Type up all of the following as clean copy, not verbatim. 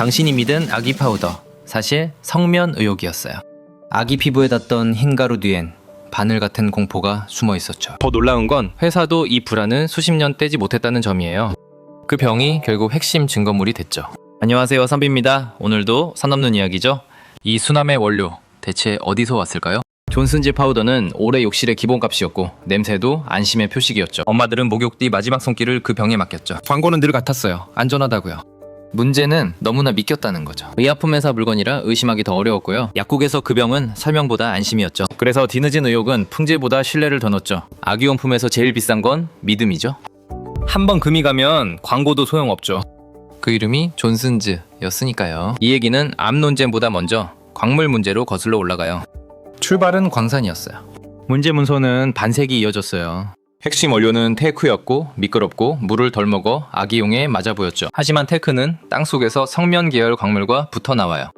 당신이 믿은 아기 파우더, 사실 성면 의혹이었어요. 아기 피부에 닿던 흰 가루 뒤엔 바늘 같은 공포가 숨어 있었죠. 더 놀라운 건 회사도 이 불안을 수십 년 떼지 못했다는 점이에요. 그 병이 결국 핵심 증거물이 됐죠. 안녕하세요, 선비입니다. 오늘도 선 넘는 이야기죠. 이 수남의 원료 대체 어디서 왔을까요? 존슨즈 파우더는 오래 욕실의 기본값이었고 냄새도 안심의 표식이었죠. 엄마들은 목욕 뒤 마지막 손길을 그 병에 맡겼죠. 광고는 늘 같았어요. 안전하다고요. 문제는 너무나 믿겼다는 거죠. 의약품회사 물건이라 의심하기 더 어려웠고요. 약국에서 그 병은 설명보다 안심이었죠. 그래서 뒤늦은 의혹은 품질보다 신뢰를 더 넣었죠. 아기용품에서 제일 비싼 건 믿음이죠. 한번 금이 가면 광고도 소용없죠. 그 이름이 존슨즈였으니까요. 이 얘기는 암 논쟁보다 먼저 광물 문제로 거슬러 올라가요. 출발은 광산이었어요. 문제 문서는 반세기 이어졌어요. 핵심 원료는 테크였고 미끄럽고 물을 덜 먹어 아기용에 맞아 보였죠. 하지만 테크는 땅속에서 성면 계열 광물과 붙어 나와요.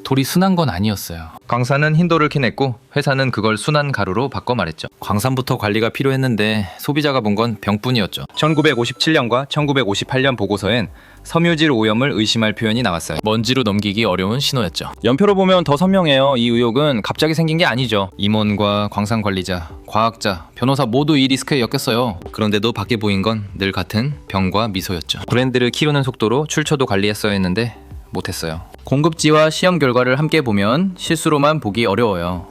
돌이 순한 건 아니었어요. 광산은 흰돌을 캐냈고 회사는 그걸 순한 가루로 바꿔 말했죠. 광산부터 관리가 필요했는데 소비자가 본 건 병뿐이었죠. 1957년과 1958년 보고서엔 섬유질 오염을 의심할 표현이 나왔어요. 먼지로 넘기기 어려운 신호였죠. 연표로 보면 더 선명해요. 이 의혹은 갑자기 생긴 게 아니죠. 임원과 광산 관리자, 과학자, 변호사 모두 이 리스크에 엮였어요. 그런데도 밖에 보인 건 늘 같은 병과 미소였죠. 브랜드를 키우는 속도로 출처도 관리했어야 했는데 못했어요. 공급지와 시험 결과를 함께 보면 실수로만 보기 어려워요.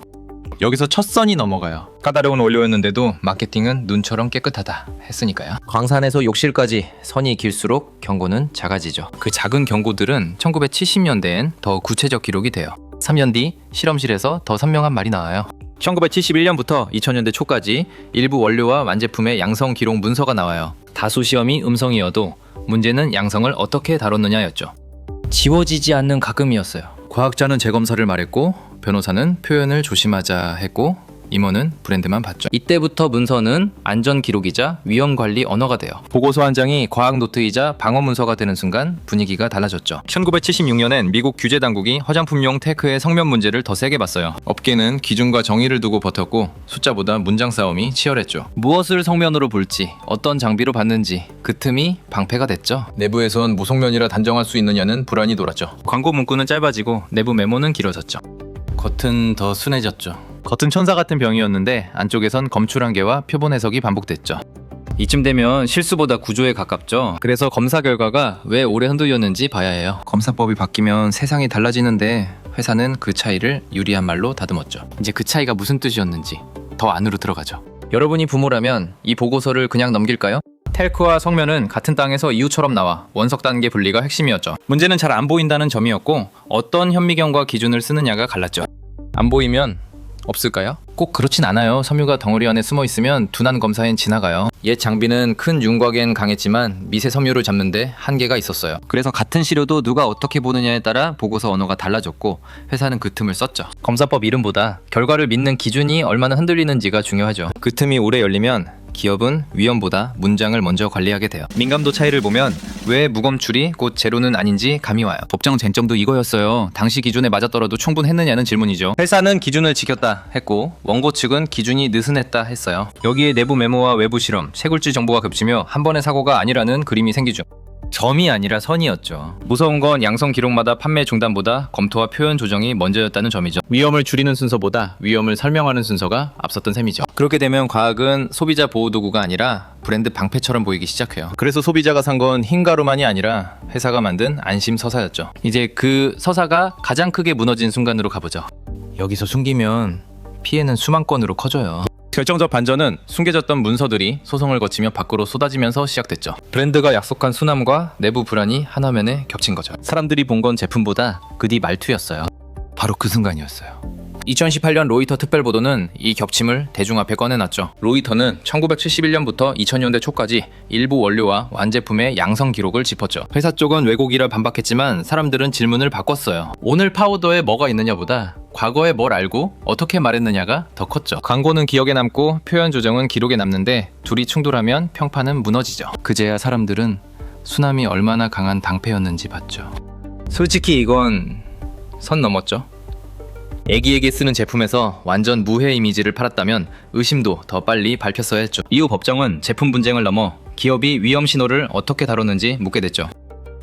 여기서 첫 선이 넘어가요. 까다로운 원료였는데도 마케팅은 눈처럼 깨끗하다 했으니까요. 광산에서 욕실까지 선이 길수록 경고는 작아지죠. 그 작은 경고들은 1970년대엔 더 구체적 기록이 돼요. 3년 뒤 실험실에서 더 선명한 말이 나와요. 1971년부터 2000년대 초까지 일부 원료와 완제품의 양성 기록 문서가 나와요. 다수 시험이 음성이어도 문제는 양성을 어떻게 다뤘느냐였죠. 지워지지 않는 가금이었어요. 과학자는 재검사를 말했고 변호사는 표현을 조심하자 했고 임원은 브랜드만 봤죠. 이때부터 문서는 안전 기록이자 위험 관리 언어가 돼요. 보고서 한 장이 과학 노트이자 방어 문서가 되는 순간 분위기가 달라졌죠. 1976년엔 미국 규제 당국이 화장품용 테크의 성면 문제를 더 세게 봤어요. 업계는 기준과 정의를 두고 버텼고 숫자보다 문장 싸움이 치열했죠. 무엇을 성면으로 볼지, 어떤 장비로 받는지 그 틈이 방패가 됐죠. 내부에선 무성면이라 단정할 수 있느냐는 불안이 돌았죠. 광고 문구는 짧아지고 내부 메모는 길어졌죠. 겉은 더 순해졌죠. 겉은 천사 같은 병이었는데 안쪽에선 검출 한계와 표본 해석이 반복됐죠. 이쯤 되면 실수보다 구조에 가깝죠. 그래서 검사 결과가 왜 오래 흔들렸는지 봐야 해요. 검사법이 바뀌면 세상이 달라지는데 회사는 그 차이를 유리한 말로 다듬었죠. 이제 그 차이가 무슨 뜻이었는지 더 안으로 들어가죠. 여러분이 부모라면 이 보고서를 그냥 넘길까요? 텔크와 성면은 같은 땅에서 이웃처럼 나와 원석 단계 분리가 핵심이었죠. 문제는 잘 안 보인다는 점이었고 어떤 현미경과 기준을 쓰느냐가 갈랐죠. 안 보이면 없을까요? 꼭 그렇진 않아요. 섬유가 덩어리 안에 숨어 있으면 둔한 검사엔 지나가요. 옛 장비는 큰 윤곽엔 강했지만 미세 섬유를 잡는데 한계가 있었어요. 그래서 같은 시료도 누가 어떻게 보느냐에 따라 보고서 언어가 달라졌고 회사는 그 틈을 썼죠. 검사법 이름보다 결과를 믿는 기준이 얼마나 흔들리는지가 중요하죠. 그 틈이 오래 열리면 기업은 위험보다 문장을 먼저 관리하게 돼요. 민감도 차이를 보면 왜 무검출이 곧 제로는 아닌지 감이 와요. 법정 쟁점도 이거였어요. 당시 기준에 맞아떨어도 충분했느냐는 질문이죠. 회사는 기준을 지켰다 했고 원고 측은 기준이 느슨했다 했어요. 여기에 내부 메모와 외부 실험, 채굴지 정보가 겹치며 한 번의 사고가 아니라는 그림이 생기죠. 점이 아니라 선이었죠. 무서운 건 양성 기록마다 판매 중단보다 검토와 표현 조정이 먼저였다는 점이죠. 위험을 줄이는 순서보다 위험을 설명하는 순서가 앞섰던 셈이죠. 그렇게 되면 과학은 소비자 보호 도구가 아니라 브랜드 방패처럼 보이기 시작해요. 그래서 소비자가 산 건 흰 가루만이 아니라 회사가 만든 안심 서사였죠. 이제 그 서사가 가장 크게 무너진 순간으로 가보죠. 여기서 숨기면 피해는 수만 건으로 커져요. 결정적 반전은 숨겨졌던 문서들이 소송을 거치며 밖으로 쏟아지면서 시작됐죠. 브랜드가 약속한 수남과 내부 불안이 한 화면에 겹친 거죠. 사람들이 본 건 제품보다 그 뒤 말투였어요. 바로 그 순간이었어요. 2018년 로이터 특별보도는 이 겹침을 대중 앞에 꺼내놨죠. 로이터는 1971년부터 2000년대 초까지 일부 원료와 완제품의 양성 기록을 짚었죠. 회사 쪽은 왜곡이라 반박했지만 사람들은 질문을 바꿨어요. 오늘 파우더에 뭐가 있느냐보다 과거에 뭘 알고 어떻게 말했느냐가 더 컸죠. 광고는 기억에 남고 표현 조정은 기록에 남는데 둘이 충돌하면 평판은 무너지죠. 그제야 사람들은 수남이 얼마나 강한 방패였는지 봤죠. 솔직히 이건 선 넘었죠. 애기에게 쓰는 제품에서 완전 무해 이미지를 팔았다면 의심도 더 빨리 밝혔어야 했죠. 이후 법정은 제품 분쟁을 넘어 기업이 위험 신호를 어떻게 다뤘는지 묻게 됐죠.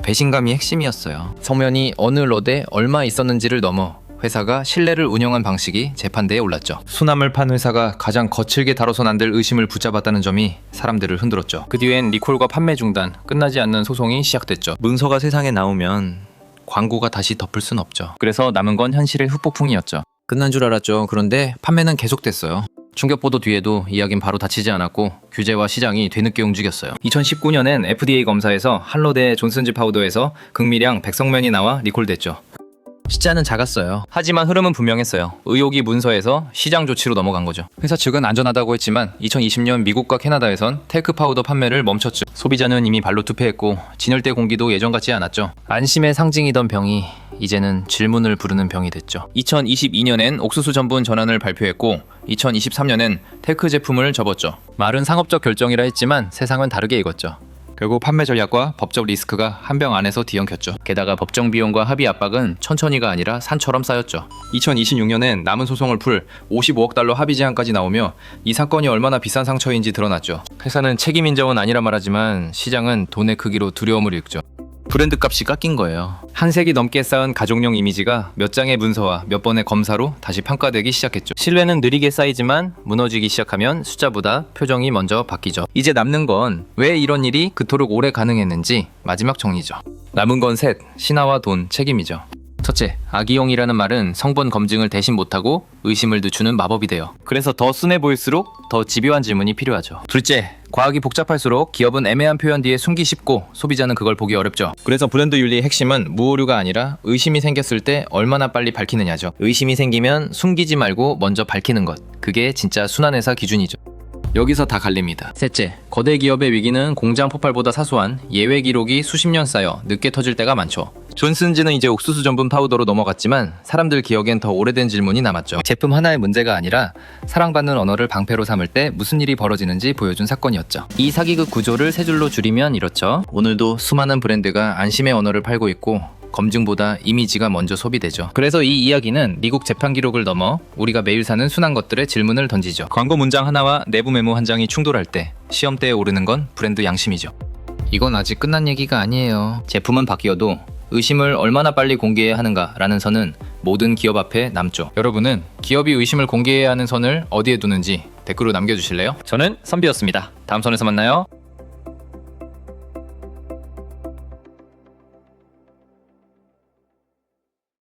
배신감이 핵심이었어요. 성면이 어느 롯에 얼마 있었는지를 넘어 회사가 신뢰를 운영한 방식이 재판대에 올랐죠. 수남을 판 회사가 가장 거칠게 다뤄선 안 될 의심을 붙잡았다는 점이 사람들을 흔들었죠. 그 뒤엔 리콜과 판매 중단, 끝나지 않는 소송이 시작됐죠. 문서가 세상에 나오면 광고가 다시 덮을 순 없죠. 그래서 남은 건 현실의 후폭풍이었죠. 끝난 줄 알았죠. 그런데 판매는 계속됐어요. 충격보도 뒤에도 이야긴 바로 닫히지 않았고 규제와 시장이 뒤늦게 움직였어요. 2019년엔 FDA 검사에서 할로데 존슨즈 파우더에서 극미량 백성면이 나와 리콜됐죠. 숫자는 작았어요. 하지만 흐름은 분명했어요. 의혹이 문서에서 시장 조치로 넘어간 거죠. 회사 측은 안전하다고 했지만 2020년 미국과 캐나다에선 테크 파우더 판매를 멈췄죠. 소비자는 이미 발로 투표했고 진열대 공기도 예전 같지 않았죠. 안심의 상징이던 병이 이제는 질문을 부르는 병이 됐죠. 2022년엔 옥수수 전분 전환을 발표했고 2023년엔 테크 제품을 접었죠. 말은 상업적 결정이라 했지만 세상은 다르게 익었죠. 결국 판매 전략과 법적 리스크가 한 병 안에서 뒤엉켰죠. 게다가 법정 비용과 합의 압박은 천천히가 아니라 산처럼 쌓였죠. 2026년엔 남은 소송을 풀 55억 달러 합의 제한까지 나오며 이 사건이 얼마나 비싼 상처인지 드러났죠. 회사는 책임 인정은 아니라 말하지만 시장은 돈의 크기로 두려움을 읽죠. 브랜드 값이 깎인 거예요. 한 세기 넘게 쌓은 가족용 이미지가 몇 장의 문서와 몇 번의 검사로 다시 평가되기 시작했죠. 신뢰는 느리게 쌓이지만 무너지기 시작하면 숫자보다 표정이 먼저 바뀌죠. 이제 남는 건 왜 이런 일이 그토록 오래 가능했는지 마지막 정리죠. 남은 건 셋, 신화와 돈, 책임이죠. 첫째, 아기용이라는 말은 성분 검증을 대신 못하고 의심을 늦추는 마법이 돼요. 그래서 더 순해 보일수록 더 집요한 질문이 필요하죠. 둘째, 과학이 복잡할수록 기업은 애매한 표현 뒤에 숨기 쉽고 소비자는 그걸 보기 어렵죠. 그래서 브랜드 윤리의 핵심은 무오류가 아니라 의심이 생겼을 때 얼마나 빨리 밝히느냐죠. 의심이 생기면 숨기지 말고 먼저 밝히는 것. 그게 진짜 순환회사 기준이죠. 여기서 다 갈립니다. 셋째, 거대 기업의 위기는 공장 폭발보다 사소한 예외 기록이 수십 년 쌓여 늦게 터질 때가 많죠. 존슨즈는 이제 옥수수 전분 파우더로 넘어갔지만 사람들 기억엔 더 오래된 질문이 남았죠. 제품 하나의 문제가 아니라 사랑받는 언어를 방패로 삼을 때 무슨 일이 벌어지는지 보여준 사건이었죠. 이 사기극 구조를 세 줄로 줄이면 이렇죠. 오늘도 수많은 브랜드가 안심의 언어를 팔고 있고 검증보다 이미지가 먼저 소비되죠. 그래서 이 이야기는 미국 재판 기록을 넘어 우리가 매일 사는 순한 것들의 질문을 던지죠. 광고 문장 하나와 내부 메모 한 장이 충돌할 때 시험대에 오르는 건 브랜드 양심이죠. 이건 아직 끝난 얘기가 아니에요. 제품은 바뀌어도 의심을 얼마나 빨리 공개해야 하는가라는 선은 모든 기업 앞에 남죠. 여러분은 기업이 의심을 공개해야 하는 선을 어디에 두는지 댓글로 남겨주실래요? 저는 선비였습니다. 다음 선에서 만나요.